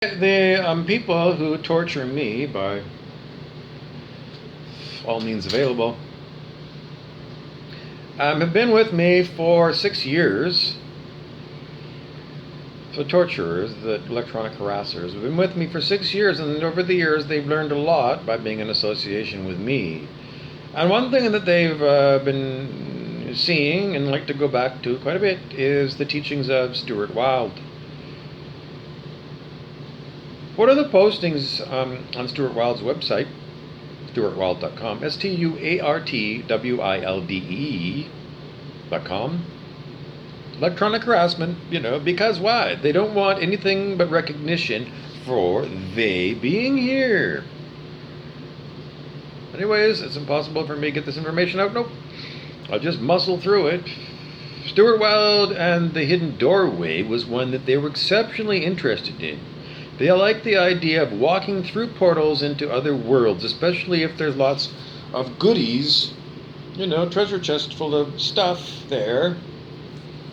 The people who torture me by all means available have been with me for 6 years. So torturers, the electronic harassers, have been with me for 6 years, and over the years they've learned a lot by being in association with me. And one thing that they've been seeing and like to go back to quite a bit is the teachings of Stuart Wilde. What are the postings on Stuart Wilde's website, stuartwilde.com, STUARTWILDE.com? Electronic harassment, because why? They don't want anything but recognition for they being here. Anyways, it's impossible for me to get this information out. Nope. I'll just muscle through it. Stuart Wilde and the Hidden Doorway was one that they were exceptionally interested in. They like the idea of walking through portals into other worlds, especially if there's lots of goodies, treasure chest full of stuff there.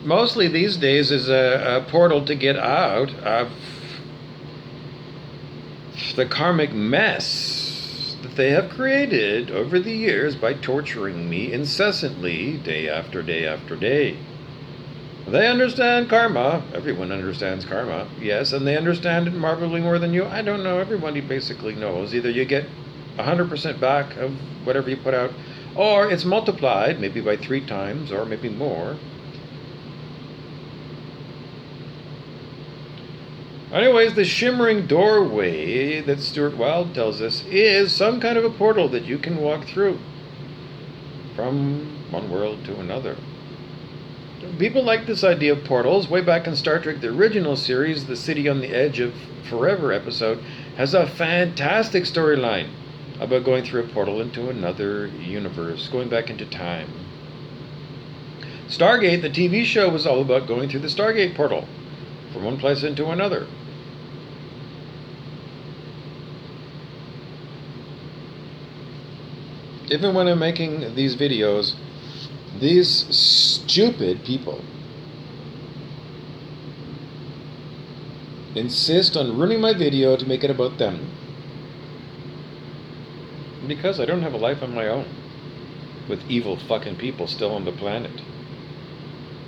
Mostly these days is a portal to get out of the karmic mess that they have created over the years by torturing me incessantly, day after day after day. They understand karma. Everyone understands karma, yes, and they understand it marvelously more than you. I don't know. Everybody basically knows. Either you get 100% back of whatever you put out, or it's multiplied, maybe by 3 times, or maybe more. Anyways, the shimmering doorway that Stuart Wilde tells us is some kind of a portal that you can walk through from one world to another. People like this idea of portals. Way back in Star Trek, the original series, the City on the Edge of Forever episode, has a fantastic storyline about going through a portal into another universe, going back into time. Stargate, the TV show, was all about going through the Stargate portal from one place into another. Even when I'm making these videos, these stupid people insist on ruining my video to make it about them. Because I don't have a life of my own with evil fucking people still on the planet.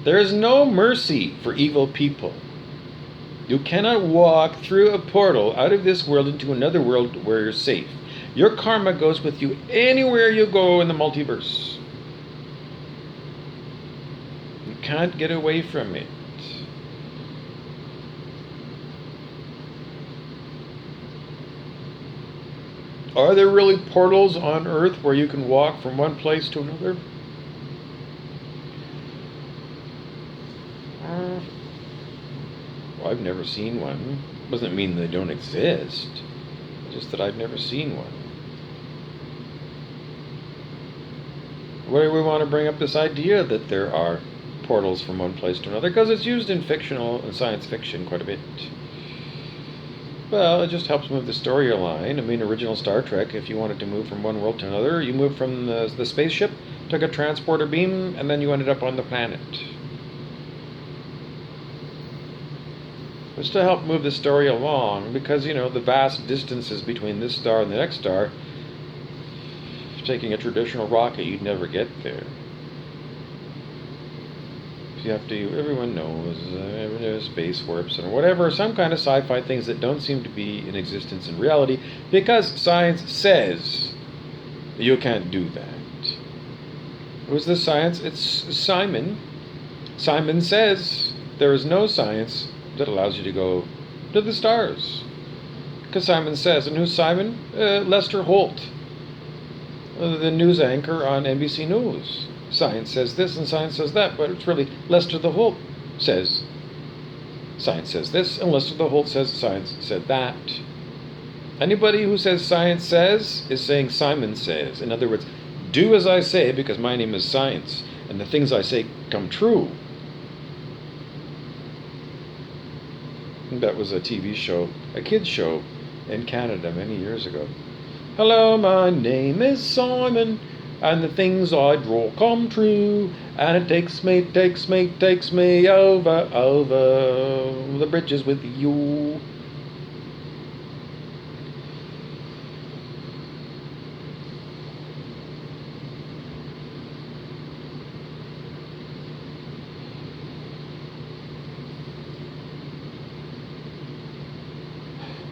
There is no mercy for evil people. You cannot walk through a portal out of this world into another world where you're safe. Your karma goes with you anywhere you go in the multiverse. You can't get away from it. Are there really portals on Earth where you can walk from one place to another? Well, I've never seen one. Doesn't mean they don't exist. Just that I've never seen one. Why do we want to bring up this idea that there are portals from one place to another? Because it's used in fictional and science fiction quite a bit. Well, it just helps move the storyline. I mean, original Star Trek, if you wanted to move from one world to another, you moved from the spaceship, took a transporter beam, and then you ended up on the planet. It's to help move the story along, because, the vast distances between this star and the next star, taking a traditional rocket, you'd never get there. You have to, everyone knows, space warps and whatever, some kind of sci-fi things that don't seem to be in existence in reality, because science says you can't do that. Who's the science? It's Simon. Simon says there is no science that allows you to go to the stars. Because Simon says, and who's Simon? Lester Holt, the news anchor on NBC News. Science says this and science says that, but it's really Lester the Holt says science says this, and Lester the Holt says science said that. Anybody who says science says is saying Simon says. In other words, do as I say because my name is Science, and the things I say come true. That was a TV show, a kids show in Canada many years ago. Hello, my name is Simon, and the things I draw come true, and it takes me over the bridges with you.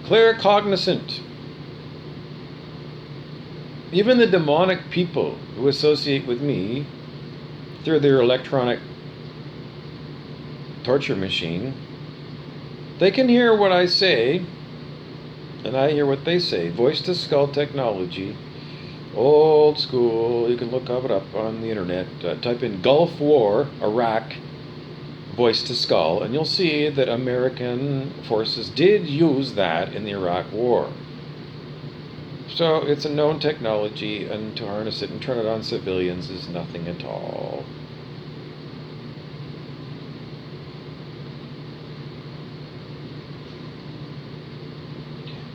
claircognizant. Even the demonic people who associate with me through their electronic torture machine, they can hear what I say, and I hear what they say. Voice to skull technology, old school. You can look it up on the internet. Type in Gulf War, Iraq, voice to skull, and you'll see that American forces did use that in the Iraq War. So it's a known technology, and to harness it and turn it on civilians is nothing at all.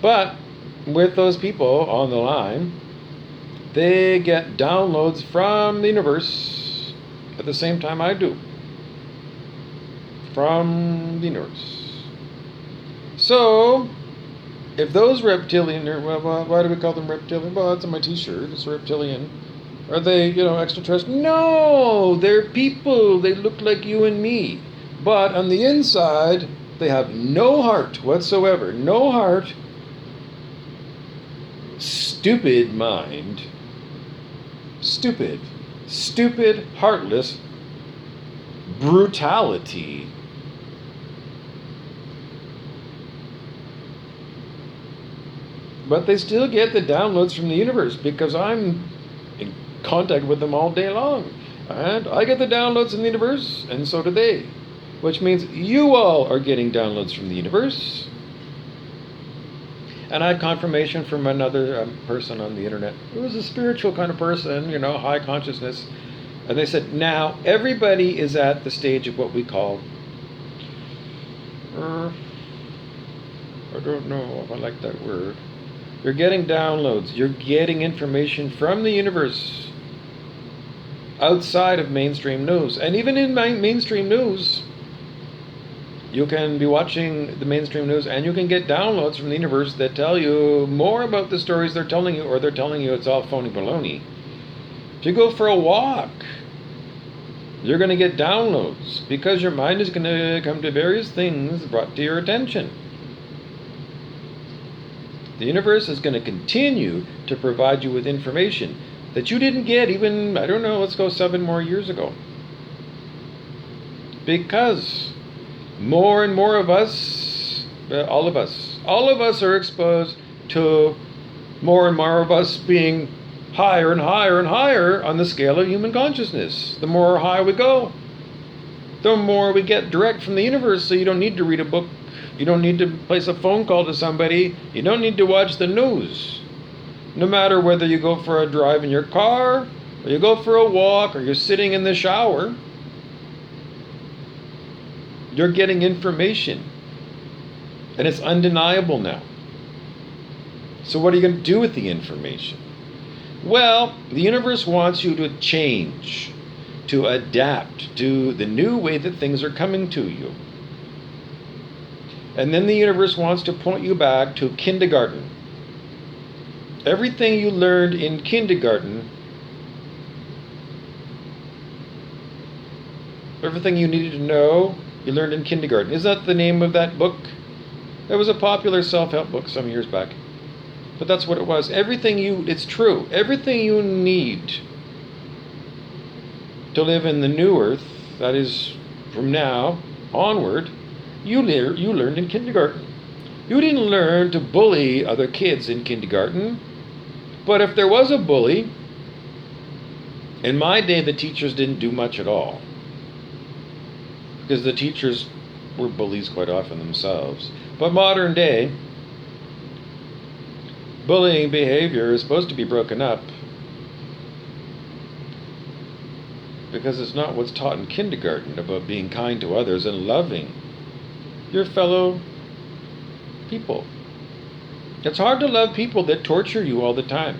But with those people on the line, they get downloads from the universe at the same time I do. From the universe. So, if those reptilian, well, why do we call them reptilian? Well, that's on my t-shirt, it's reptilian. Are they, extraterrestrial? No, they're people. They look like you and me. But on the inside, they have no heart whatsoever. No heart. Stupid mind. Stupid, heartless brutality. But they still get the downloads from the universe because I'm in contact with them all day long. And I get the downloads from the universe, and so do they. Which means you all are getting downloads from the universe. And I had confirmation from another person on the internet who was a spiritual kind of person, high consciousness. And they said, now everybody is at the stage of what we call, I don't know if I like that word. You're getting downloads. You're getting information from the universe outside of mainstream news. And even in mainstream news, you can be watching the mainstream news and you can get downloads from the universe that tell you more about the stories they're telling you, or they're telling you it's all phony baloney. If you go for a walk, you're going to get downloads because your mind is going to come to various things brought to your attention. The universe is going to continue to provide you with information that you didn't get even, let's go 7 more years ago. Because more and more of us, all of us are exposed to more and more of us being higher and higher and higher on the scale of human consciousness. The more high we go, the more we get direct from the universe, so you don't need to read a book. You don't need to place a phone call to somebody. You don't need to watch the news. No matter whether you go for a drive in your car, or you go for a walk, or you're sitting in the shower, you're getting information. And it's undeniable now. So what are you going to do with the information? Well, the universe wants you to change, to adapt to the new way that things are coming to you. And then the universe wants to point you back to kindergarten. Everything you learned in kindergarten, everything you needed to know, you learned in kindergarten. Is that the name of that book? It was a popular self-help book some years back. But that's what it was. It's true. Everything you need to live in the new earth, that is from now onward, you learned in kindergarten. You didn't learn to bully other kids in kindergarten. But if there was a bully, in my day the teachers didn't do much at all. Because the teachers were bullies quite often themselves. But modern day, bullying behavior is supposed to be broken up. Because it's not what's taught in kindergarten about being kind to others and loving your fellow people. It's hard to love people that torture you all the time.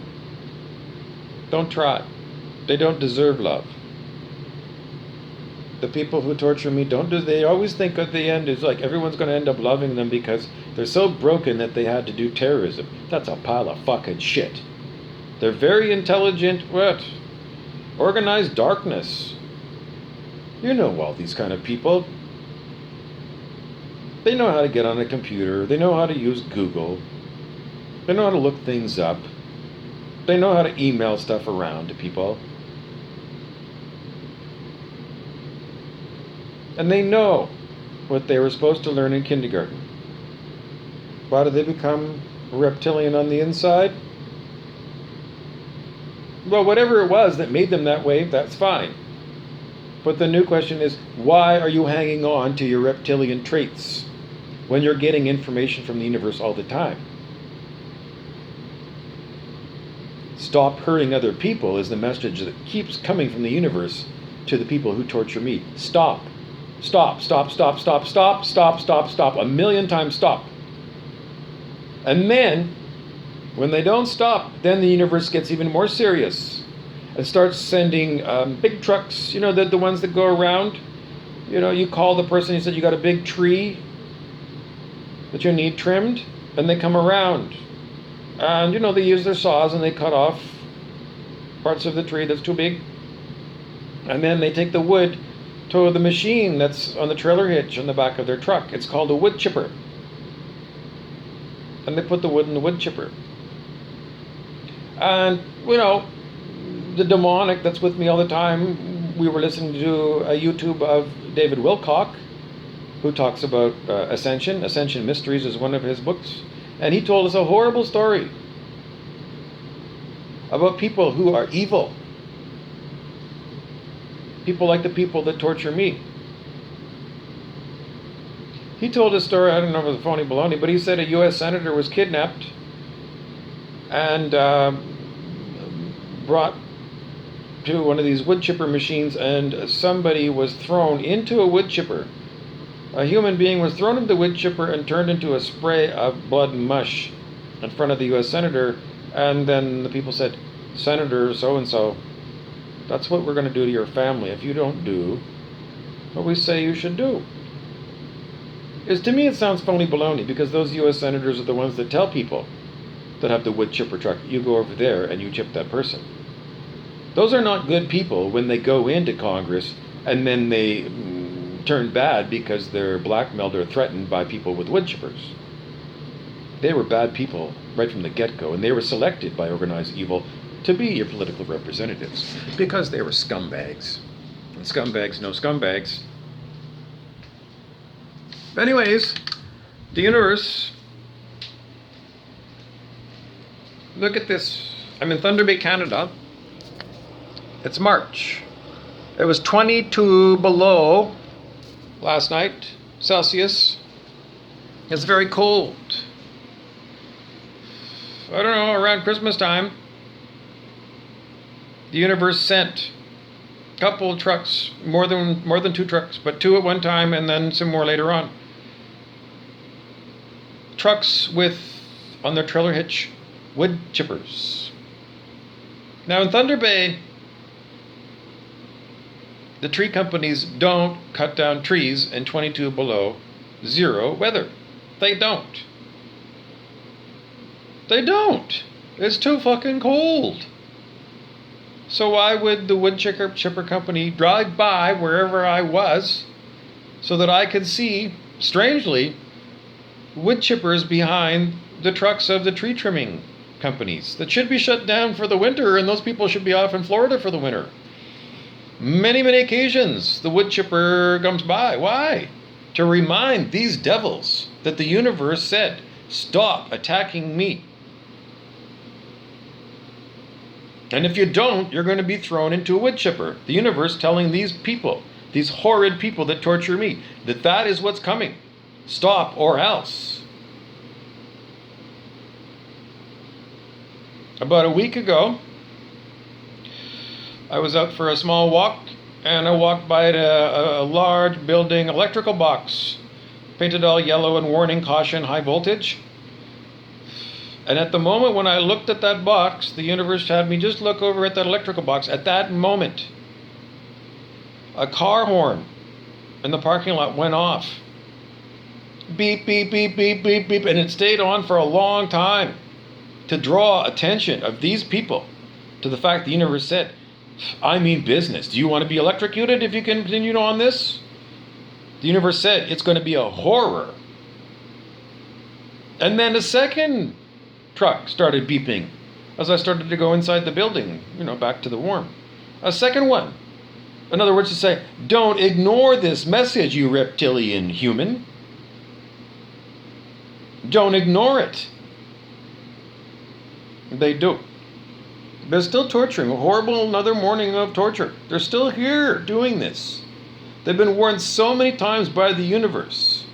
Don't try. They don't deserve love. The people who torture me they always think at the end it's like everyone's going to end up loving them because they're so broken that they had to do terrorism. That's a pile of fucking shit. They're very intelligent, organized darkness. You know all these kind of people. They know how to get on a computer. They know how to use Google. They know how to look things up. They know how to email stuff around to people. And they know what they were supposed to learn in kindergarten. Why did they become reptilian on the inside? Well, whatever it was that made them that way, that's fine. But the new question is, why are you hanging on to your reptilian traits when you're getting information from the universe all the time? Stop hurting other people is the message that keeps coming from the universe to the people who torture me. Stop. Stop, stop, stop, stop, stop, stop, stop, stop. 1,000,000 times stop. And then, when they don't stop, then the universe gets even more serious and starts sending big trucks, the ones that go around. You call the person, you said you got a big tree that you need trimmed, and they come around. And, they use their saws and they cut off parts of the tree that's too big. And then they take the wood to the machine that's on the trailer hitch on the back of their truck. It's called a wood chipper. And they put the wood in the wood chipper. And, the demonic that's with me all the time, we were listening to a YouTube of David Wilcock, who talks about Ascension. Ascension Mysteries is one of his books. And he told us a horrible story about people who are evil. People like the people that torture me. He told a story, I don't know if it was phony baloney, but he said a U.S. senator was kidnapped and brought to one of these wood chipper machines, and somebody was thrown into a wood chipper. A human being was thrown into the wood chipper and turned into a spray of blood mush in front of the U.S. senator, and then the people said, Senator so-and-so, that's what we're going to do to your family if you don't do what we say you should do. To me, it sounds phony baloney, because those U.S. senators are the ones that tell people that have the wood chipper truck, you go over there and you chip that person. Those are not good people when they go into Congress and then they turn bad because they're blackmailed or threatened by people with wood chippers. They were bad people right from the get-go, and they were selected by organized evil to be your political representatives because they were scumbags. And scumbags know scumbags. Anyways, the universe. Look at this. I'm in Thunder Bay, Canada. It's March. It was 22 below last night, Celsius. It's very cold. I don't know, around Christmas time, the universe sent a couple of trucks, more than 2 trucks, but 2 at one time and then some more later on. Trucks with, on their trailer hitch, wood chippers. Now in Thunder Bay, the tree companies don't cut down trees in 22 below zero weather. They don't. They don't. It's too fucking cold. So why would the wood chipper company drive by wherever I was so that I could see, strangely, wood chippers behind the trucks of the tree trimming companies that should be shut down for the winter, and those people should be off in Florida for the winter? Many, many occasions the wood chipper comes by. Why? To remind these devils that the universe said, stop attacking me. And if you don't, you're going to be thrown into a wood chipper. The universe telling these people, these horrid people that torture me, that is what's coming. Stop or else. About a week ago, I was out for a small walk, and I walked by a large building electrical box, painted all yellow and warning, caution, high voltage. And at the moment when I looked at that box, the universe had me just look over at that electrical box. At that moment, a car horn in the parking lot went off. Beep, beep, beep, beep, beep, beep. And it stayed on for a long time to draw attention of these people to the fact the universe said, I mean business. Do you want to be electrocuted if you continue on this? The universe said it's going to be a horror And then a second truck started beeping as I started to go inside the building, back to the warm. A second one. In other words, to say, don't ignore this message, you reptilian human. Don't ignore it. They do. They're still torturing. A horrible another morning of torture. They're still here doing this. They've been warned so many times by the universe.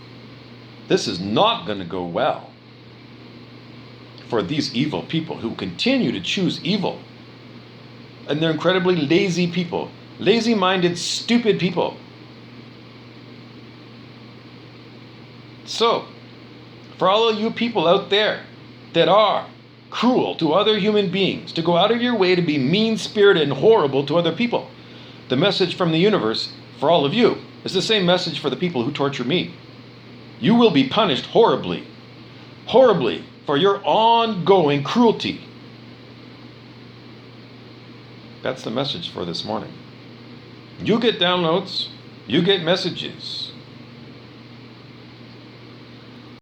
This is not going to go well for these evil people who continue to choose evil. And they're incredibly lazy people. Lazy-minded, stupid people. So, for all of you people out there that are cruel to other human beings, to go out of your way to be mean-spirited and horrible to other people, the message from the universe for all of you is the same message for the people who torture me. You will be punished horribly, horribly for your ongoing cruelty. That's the message for this morning. You get downloads, you get messages.